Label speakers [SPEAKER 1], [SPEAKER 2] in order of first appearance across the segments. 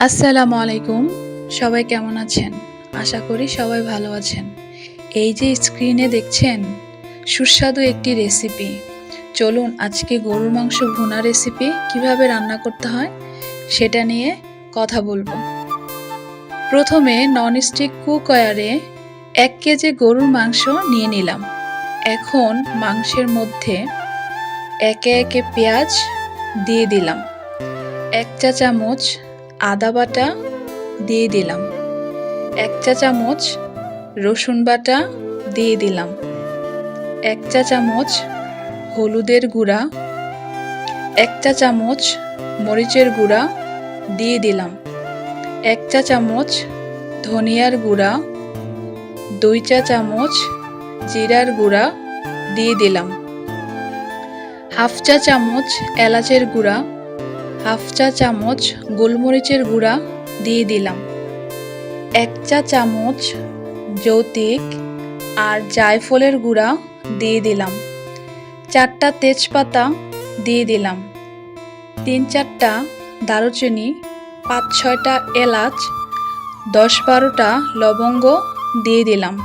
[SPEAKER 1] আসসালামু আলাইকুম। সবাই কেমন আছেন? আশা করি সবাই ভালো আছেন। এই যে স্ক্রিনে দেখছেন সুস্বাদু একটি রেসিপি। চলুন আজকে গরুর মাংস ভুনা রেসিপি কিভাবে রান্না করতে হয় সেটা নিয়ে কথা বলবো। প্রথমে ননস্টিক কুকওয়্যারে 1 কেজি গরুর মাংস নিয়ে নিলাম। এখন মাংসের মধ্যে একে একে পেঁয়াজ দিয়ে দিলাম। 1 চা চামচ আদা বাটা দিয়ে দিলাম। 1 চা চামচ রসুন বাটা দিয়ে দিলাম। 1 চা চামচ হলুদের গুঁড়া, 1 চা চামচ মরিচের গুঁড়া দিয়ে দিলাম। 1 চা চামচ ধনিয়ার গুঁড়া, 2 চা চামচ জিরার গুঁড়া দিয়ে দিলাম। হাফ চা চামচ এলাচের গুঁড়া, হাফ চা চামচ গোলমরিচের গুঁড়া দিয়ে দিলাম। 1 চা চামচ যৌতুক আর জায়ফলের গুঁড়া দিয়ে দিলাম। 4টা তেজপাতা দিয়ে দিলাম। 3-4টা দারুচিনি, 5-6টা এলাচ, 10-12টা লবঙ্গ দিয়ে দিলাম।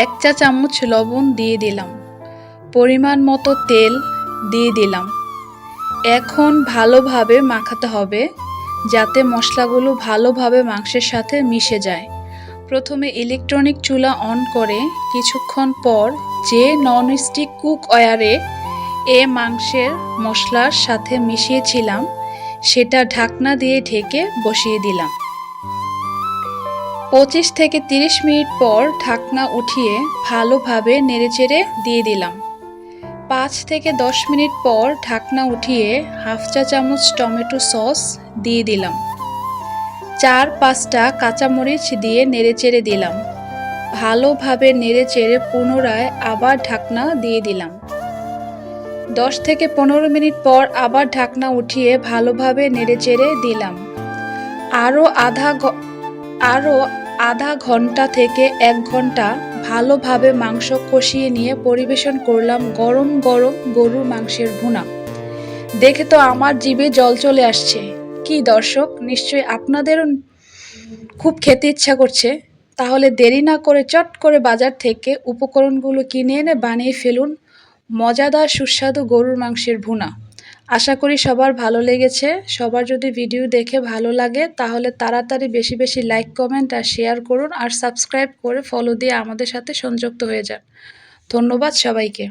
[SPEAKER 1] 1 চা চামচ লবণ দিয়ে দিলাম। পরিমাণ মতো তেল দিয়ে দিলাম। এখন ভালোভাবে মাখাতে হবে যাতে মশলাগুলো ভালোভাবে মাংসের সাথে মিশে যায়। প্রথমে ইলেকট্রনিক চুলা অন করে কিছুক্ষণ পর যে ননস্টিক কুকওয়্যারে মাংসের মশলার সাথে মিশিয়েছিলাম সেটা ঢাকনা দিয়ে ঢেকে বসিয়ে দিলাম। 25 থেকে 30 মিনিট পর ঢাকনা উঠিয়ে ভালোভাবে নেড়েচেড়ে দিয়ে দিলাম। 5 থেকে 10 মিনিট পর ঢাকনা উঠিয়ে হাফ চা চামচ টমেটো সস দিয়ে দিলাম। 4-5টা কাঁচামরিচ দিয়ে নেড়েচেড়ে দিলাম। ভালোভাবে নেড়েচেড়ে পুনরায় আবার ঢাকনা দিয়ে দিলাম। 10 থেকে 15 মিনিট পর আবার ঢাকনা উঠিয়ে ভালোভাবে নেড়েচেড়ে দিলাম। আরও আধা ঘন্টা থেকে 1 ঘন্টা ভালোভাবে মাংস কষিয়ে নিয়ে পরিবেশন করলাম গরম গরম গরুর মাংসের ভুনা। দেখে তো আমার জিভে জল চলে আসছে। কি দর্শক, নিশ্চয়ই আপনাদেরও খুব খেতে ইচ্ছা করছে। তাহলে দেরি না করে চট করে বাজার থেকে উপকরণগুলো কিনে এনে বানিয়ে ফেলুন মজাদার সুস্বাদু গরুর মাংসের ভুনা। আশা করি সবার ভালো লেগেছে। সবার যদি ভিডিও দেখে ভালো লাগে তাহলে তাড়াতাড়ি বেশি বেশি লাইক, কমেন্ট আর শেয়ার করুন আর সাবস্ক্রাইব করে ফলো দিয়ে আমাদের সাথে সংযুক্ত হয়ে যান। ধন্যবাদ সবাইকে।